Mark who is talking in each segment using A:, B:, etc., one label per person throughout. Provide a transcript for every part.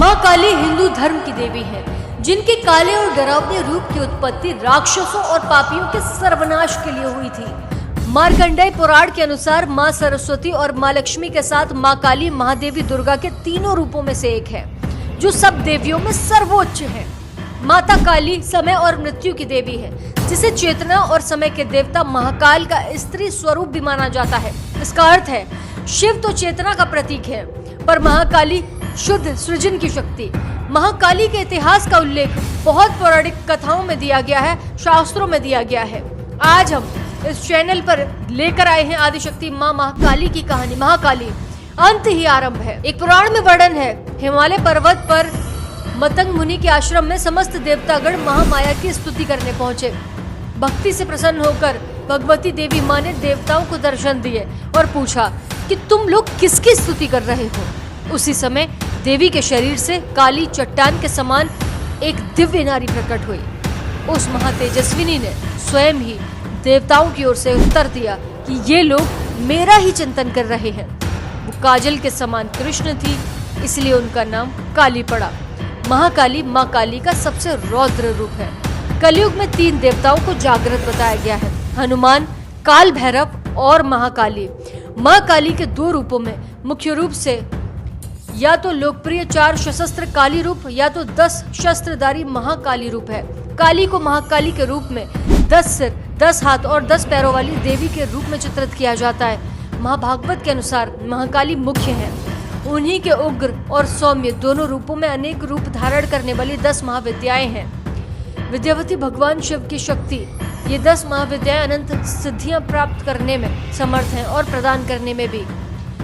A: माँ काली हिंदू धर्म की देवी है, जिनके काले और डरावने रूप की उत्पत्ति राक्षसों और पापियों के सर्वनाश के लिए हुई थी। मार्कंडेय पुराण के अनुसार माँ सरस्वती और माँ लक्ष्मी के साथ माँ काली महादेवी दुर्गा के तीनों रूपों में से एक है, जो सब देवियों में सर्वोच्च है। माता काली समय और मृत्यु की देवी है, जिसे चेतना और समय के देवता महाकाल का स्त्री स्वरूप भी माना जाता है। इसका अर्थ है शिव तो चेतना का प्रतीक है, पर महाकाली शुद्ध सृजन की शक्ति। महाकाली के इतिहास का उल्लेख बहुत पौराणिक कथाओं में दिया गया है, शास्त्रों में दिया गया है। आज हम इस चैनल पर लेकर आए हैं आदिशक्ति माँ महाकाली की कहानी। महाकाली अंत ही आरंभ है। एक पुराण में वर्णन है, हिमालय पर्वत पर मतंग मुनि के आश्रम में समस्त देवतागण महामाया की स्तुति करने पहुंचे। भक्ति से प्रसन्न होकर भगवती देवी माँ ने देवताओं को दर्शन दिए और पूछा कि तुम लोग किसकी स्तुति कर रहे हो। उसी समय देवी के शरीर से काली चट्टान के समान एक दिव्य नारी प्रकट हुई। उस महातेजस्विनी ने स्वयं ही देवताओं की ओर से उत्तर दिया कि ये लोग मेरा ही चिंतन कर रहे हैं। वो काजल के समान कृष्ण थी, इसलिए उनका नाम काली पड़ा। महाकाली माँ काली का सबसे रौद्र रूप है। कलयुग में 3 देवताओं को जागृत बताया गया है, हनुमान, काल भैरव और महाकाली। माँ काली के 2 रूपों में मुख्य रूप से या तो लोकप्रिय 4 सशस्त्र काली रूप या तो 10 शस्त्रधारी महाकाली रूप है। काली को महाकाली के रूप में 10 सिर, 10 हाथ और 10 पैरों वाली देवी के रूप में चित्रित किया जाता है। महाभागवत के अनुसार महाकाली मुख्य है। उन्हीं के उग्र और सौम्य दोनों रूपों में अनेक रूप धारण करने वाली 10 महाविद्याएं हैं। विद्यावती भगवान शिव की शक्ति। ये 10 महाविद्याएं अनंत सिद्धियां प्राप्त करने में समर्थ हैं और प्रदान करने में भी।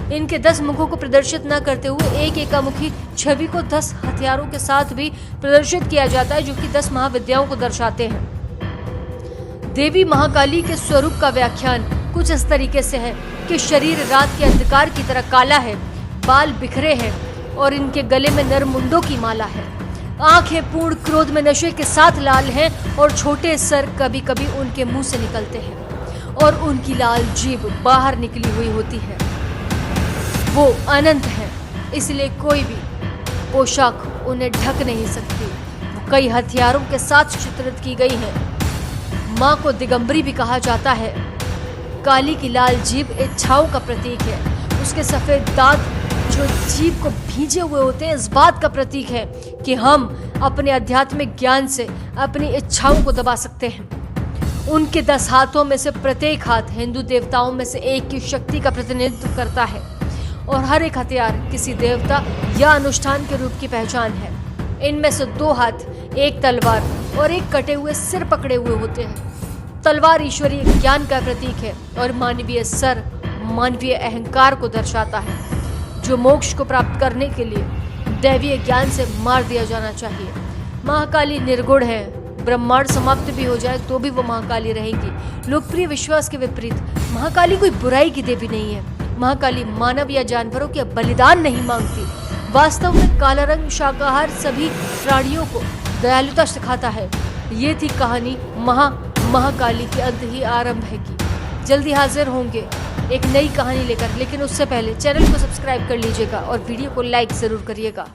A: इनके 10 मुखों को प्रदर्शित न करते हुए एक एकामुखी छवि को 10 हथियारों के साथ भी प्रदर्शित किया जाता है, जो कि 10 महाविद्याओं को दर्शाते हैं। देवी महाकाली के स्वरूप का व्याख्यान कुछ इस तरीके से है कि शरीर रात के अंधकार की तरह काला है, बाल बिखरे हैं और इनके गले में नरमुंडों की माला है। आंखें पूर्ण क्रोध में नशे के साथ लाल हैं और छोटे सर कभी कभी उनके मुंह से निकलते हैं और उनकी लाल जीभ बाहर निकली हुई होती है। वो अनंत है, इसलिए कोई भी पोशाक उन्हें ढक नहीं सकती। वो कई हथियारों के साथ चित्रित की गई है। माँ को दिगंबरी भी कहा जाता है। काली की लाल जीभ इच्छाओं का प्रतीक है। उसके सफेद दांत जो जीभ को भींजे हुए होते हैं, इस बात का प्रतीक है कि हम अपने आध्यात्मिक ज्ञान से अपनी इच्छाओं को दबा सकते हैं। उनके 10 हाथों में से प्रत्येक हाथ हिंदू देवताओं में से एक की शक्ति का प्रतिनिधित्व करता है और हर एक हथियार किसी देवता या अनुष्ठान के रूप की पहचान है। इनमें से 2 हाथ, एक तलवार और एक कटे हुए सिर पकड़े हुए होते हैं। तलवार ईश्वरीय ज्ञान का प्रतीक है और मानवीय सर मानवीय अहंकार को दर्शाता है, जो मोक्ष को प्राप्त करने के लिए दैवीय ज्ञान से मार दिया जाना चाहिए। महाकाली निर्गुण है। ब्रह्मांड समाप्त भी हो जाए तो भी वो महाकाली रहेगी। लोकप्रिय विश्वास के विपरीत महाकाली कोई बुराई की देवी नहीं है। महाकाली मानव या जानवरों के बलिदान नहीं मांगती। वास्तव में काला रंग शाकाहार सभी प्राणियों को दयालुता सिखाता है। ये थी कहानी महाकाली के अंत ही आरंभ है की। जल्दी हाजिर होंगे एक नई कहानी लेकर, लेकिन उससे पहले चैनल को सब्सक्राइब कर लीजिएगा और वीडियो को लाइक जरूर करिएगा।